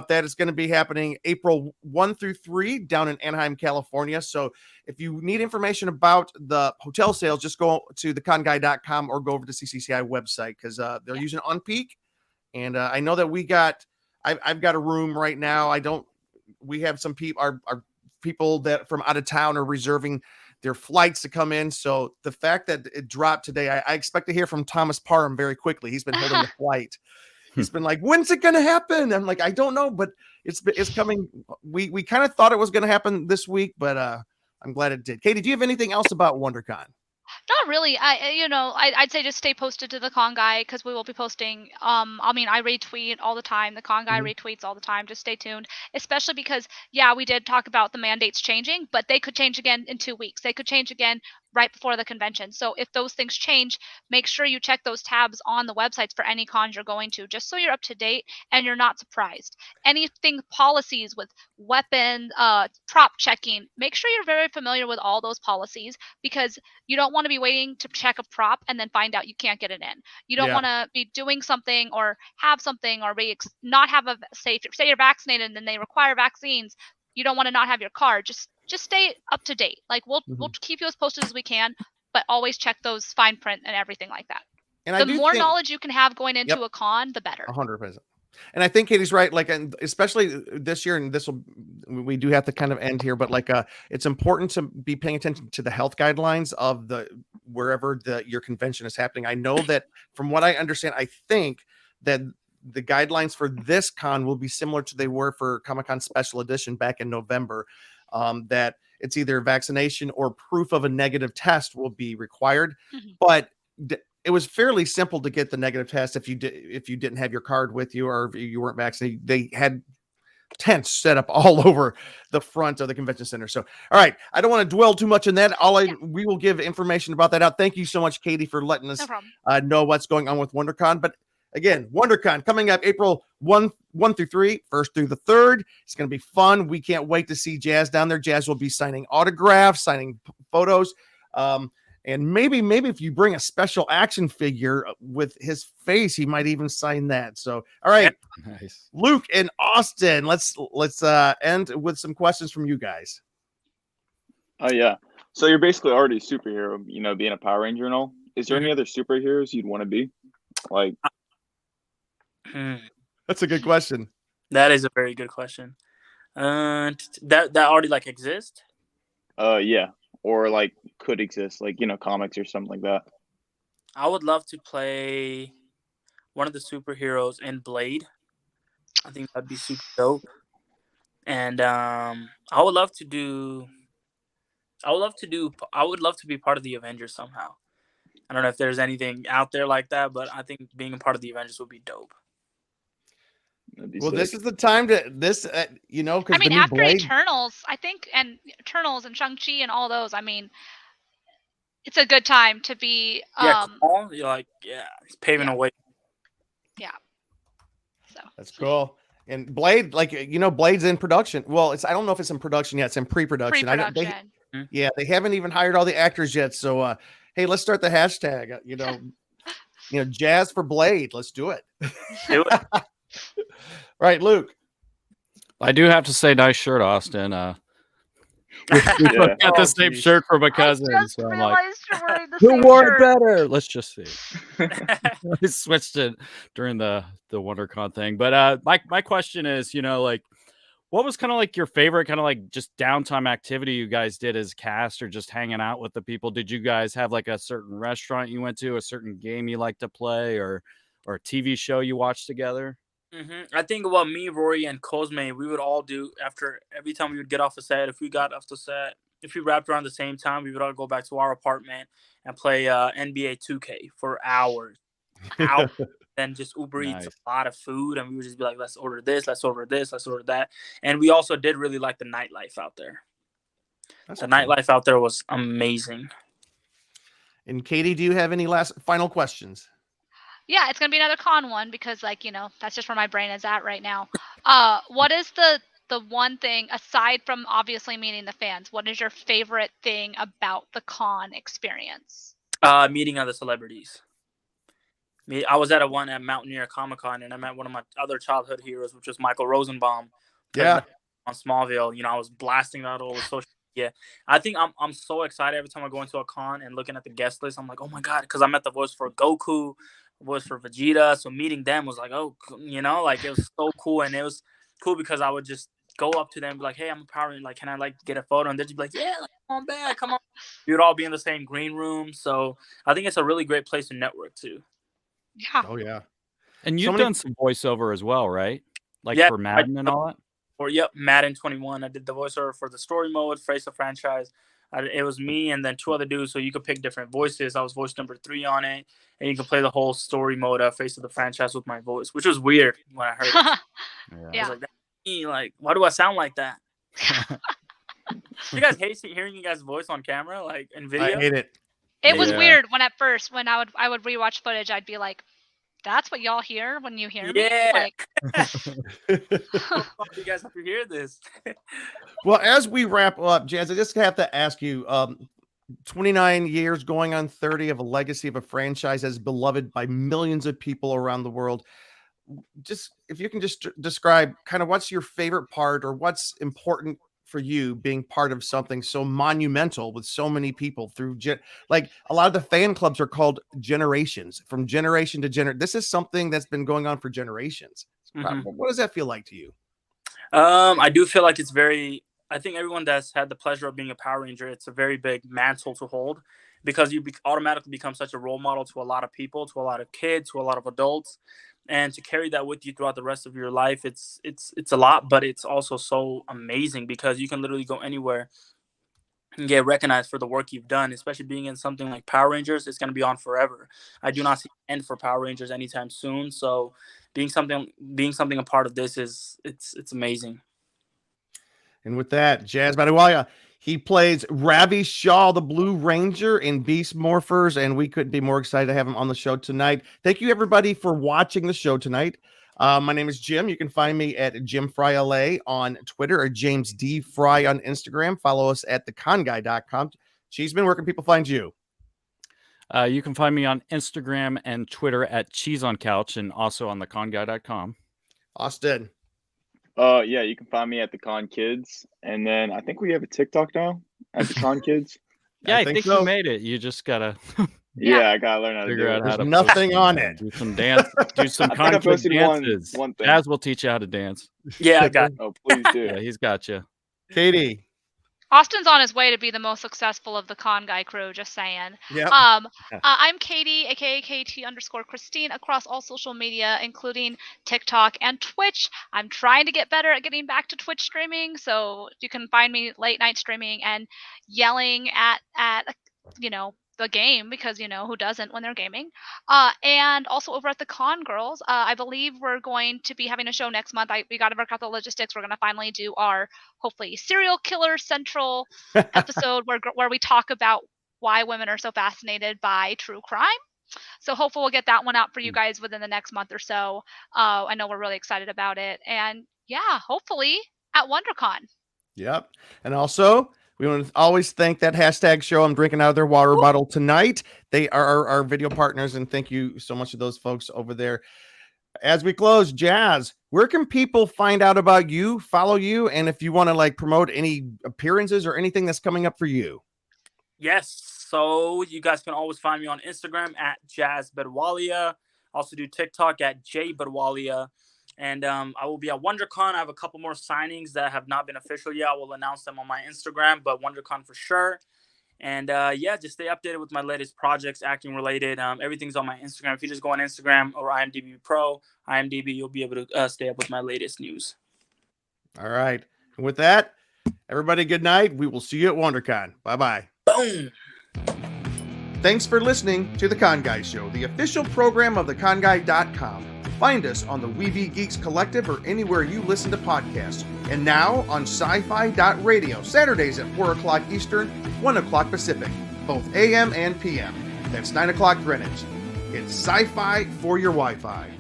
that. It's going to be happening April 1 through 3 down in Anaheim, California. So if you need information about the hotel sales, just go to theconguy.com or go over to CCCI website because they're using On Peak. And I know that I've got a room right now. We have some people, our people that from out of town are reserving their flights to come in. So the fact that it dropped today, I expect to hear from Thomas Parham very quickly. He's been holding the flight. He's been like, when's it going to happen? I'm like, I don't know, but it's coming. We kind of thought it was going to happen this week, but I'm glad it did. Katie, do you have anything else about WonderCon? Not really. I'd say just stay posted to the Con Guy because we will be posting. I retweet all the time. The Con Guy retweets all the time. Just stay tuned, especially because we did talk about the mandates changing, but they could change again in 2 weeks. They could change again right before the convention. So if those things change, make sure you check those tabs on the websites for any cons you're going to, just so you're up to date and you're not surprised. Anything policies with weapon, prop checking, make sure you're very familiar with all those policies because you don't want to be waiting to check a prop and then find out you can't get it in. You don't want to be doing something or have something or not have say you're vaccinated and then they require vaccines. You don't want to not have your card. Just stay up to date. Like we'll keep you as posted as we can, but always check those fine print and everything like that. And the more knowledge you can have going into a con, the better. 100%. And I think Katie's right. Like, and especially this year, and we do have to kind of end here, but like, it's important to be paying attention to the health guidelines of wherever your convention is happening. I know that from what I understand, I think that the guidelines for this con will be similar to they were for Comic-Con Special Edition back in November. That it's either vaccination or proof of a negative test will be required, but it was fairly simple to get the negative test if you didn't have your card with you or if you weren't vaccinated. They had tents set up all over the front of the convention center. So, all right, I don't want to dwell too much on that. We will give information about that out. Thank you so much, Katie, for letting us know what's going on with WonderCon. But again, WonderCon coming up April 1 1 through 3, first through the third. It's going to be fun. We can't wait to see Jazz down there. Jazz will be signing autographs, signing photos. And maybe if you bring a special action figure with his face, he might even sign that. So, all right, Nice. Luke and Austin, let's end with some questions from you guys. Oh yeah. So you're basically already a superhero, you know, being a Power Ranger and all. Is there any other superheroes you'd want to be? Like, That's a good question. That is a very good question. That already like exist? yeah, or like could exist, like, you know, comics or something like that. I would love to play one of the superheroes in Blade. I think that'd be super dope. And I would love to be part of the Avengers somehow. I don't know if there's anything out there like that, but I think being a part of the Avengers would be dope. Well, this is the time to you know, because I mean, the new after Blade. Eternals, I think, and Eternals and Shang-Chi and all those, I mean, it's a good time to be. You're like, it's paving a way. Yeah. So That's cool. And Blade, like, you know, Blade's in production. Well, I don't know if it's in production yet. It's in pre-production. pre-production. Yeah, they haven't even hired all the actors yet. So, hey, let's start the hashtag. You know, Jazz for Blade. Let's do it. Do it. Right, Luke. I do have to say, nice shirt, Austin. We got the same shirt for my cousin. So I'm like, who wore it better? Let's just see. I switched it during the WonderCon thing. But my question is, you know, like, what was kind of like your favorite kind of like just downtime activity you guys did as cast, or just hanging out with the people? Did you guys have like a certain restaurant you went to, a certain game you like to play, or a TV show you watched together? I think about me, Rory, and Cosme, we would all do after every time we would get off the set. If we got off the set, if we wrapped around the same time, we would all go back to our apartment and play NBA 2K for hours. Then just Uber Eats a lot of food, and we would just be like, let's order this, let's order this, let's order that. And we also did really like the nightlife out there. Nightlife out there was amazing. And Katie, do you have any final questions? Yeah, it's gonna be another con one because, like, you know, that's just where my brain is at right now. What is the one thing, aside from obviously meeting the fans, what is your favorite thing about the con experience? Meeting other celebrities. I was at Mountaineer Comic-Con, and I met one of my other childhood heroes, which was Michael Rosenbaum. Yeah. On Smallville, you know, I was blasting that all over social media. I think I'm so excited every time I go into a con and looking at the guest list. I'm like, oh my god, because I met the voice for Goku, voice for Vegeta. So meeting them was like, oh, you know, like it was so cool, and it was cool because I would just go up to them and be like, hey, I'm a Power Ranger, like, can I like get a photo? And they'd just be like, yeah, like, come on back, come on. We would all be in the same green room. So I think it's a really great place to network too. Yeah. Oh yeah. And you've done some voiceover as well, right? Like for Madden and all that? Madden 21. I did the voiceover for the story mode, Face the Franchise. It was me and then two other dudes, so you could pick different voices. I was voice number 3 on it, and you could play the whole story mode of Face of the Franchise with my voice, which was weird when I heard it. Yeah. I was like, that's me. Like, why do I sound like that? You guys hate hearing you guys' voice on camera, like in video? I hate it. It was weird when at first, when I would rewatch footage, I'd be like, that's what y'all hear when you hear me? Like, you guys have to hear this. Well, as we wrap up, Jazz, I just have to ask you, 29 years going on 30 of a legacy of a franchise as beloved by millions of people around the world. Just if you can just describe kind of what's your favorite part, or what's important for you being part of something so monumental with so many people through like a lot of the fan clubs are called generations, from generation to generation. This is something that's been going on for generations. What does that feel like to you? I do feel like it's I think everyone that's had the pleasure of being a Power Ranger, it's a very big mantle to hold, because you automatically become such a role model to a lot of people, to a lot of kids, to a lot of adults. And to carry that with you throughout the rest of your life, it's a lot, but it's also so amazing because you can literally go anywhere and get recognized for the work you've done, especially being in something like Power Rangers. It's going to be on forever. I do not see an end for Power Rangers anytime soon. So being something a part of this it's amazing. And with that, Jazz Baduwalia, he plays Ravi Shaw, the Blue Ranger in Beast Morphers, and we couldn't be more excited to have him on the show tonight. Thank you, everybody, for watching the show tonight. My name is Jim. You can find me at Jim Fry LA on Twitter or James D. Fry on Instagram. Follow us at theconguy.com. Cheeseman, where can people find you? You can find me on Instagram and Twitter at Cheese on Couch and also on theconguy.com. Austin. Yeah, you can find me at the Con Kids, and then I think we have a TikTok now at the Con Kids. Yeah, I think so. you made it. You just gotta Yeah, I gotta learn how to figure do out it. how There's to nothing post on it. it. Do some dance. Do some I think I concrete posted dances. one thing. Jazz will teach you how to dance. Yeah, I got it. Oh, please do. Yeah, he's got you. Katie. Austin's on his way to be the most successful of the Con Guy crew, just saying. Yep. I'm Katie, aka KT_Christine, across all social media, including TikTok and Twitch. I'm trying to get better at getting back to Twitch streaming, so you can find me late night streaming and yelling at the game, because who doesn't when they're gaming. And also over at the Con Girls, I believe we're going to be having a show next month. We got to work out the logistics. We're going to finally do our hopefully serial killer central episode where we talk about why women are so fascinated by true crime. So hopefully we'll get that one out for you guys within the next month or so. I know we're really excited about it, and yeah, hopefully at WonderCon. Yep. And also, we want to always thank that hashtag show. I'm drinking out of their water bottle tonight. They are our video partners, and thank you so much to those folks over there. As we close, Jazz, where can people find out about you, follow you, and if you want to promote any appearances or anything that's coming up for you? Yes. So you guys can always find me on Instagram at Jazz Baduwalia. Also do TikTok at J Baduwalia. And I will be at WonderCon. I have a couple more signings that have not been official yet. I will announce them on my Instagram, but WonderCon for sure. And yeah, just stay updated with my latest projects, acting related. Everything's on my Instagram. If you just go on Instagram or IMDb Pro, IMDb, you'll be able to stay up with my latest news. All right. And with that, everybody, good night. We will see you at WonderCon. Bye-bye. Boom. Thanks for listening to The Con Guy Show, the official program of theconguy.com. Find us on the Weeby Geeks Collective or anywhere you listen to podcasts. And now on sci-fi.radio, Saturdays at 4 o'clock Eastern, 1 o'clock Pacific, both AM and PM. That's 9 o'clock Greenwich. It's sci-fi for your Wi-Fi.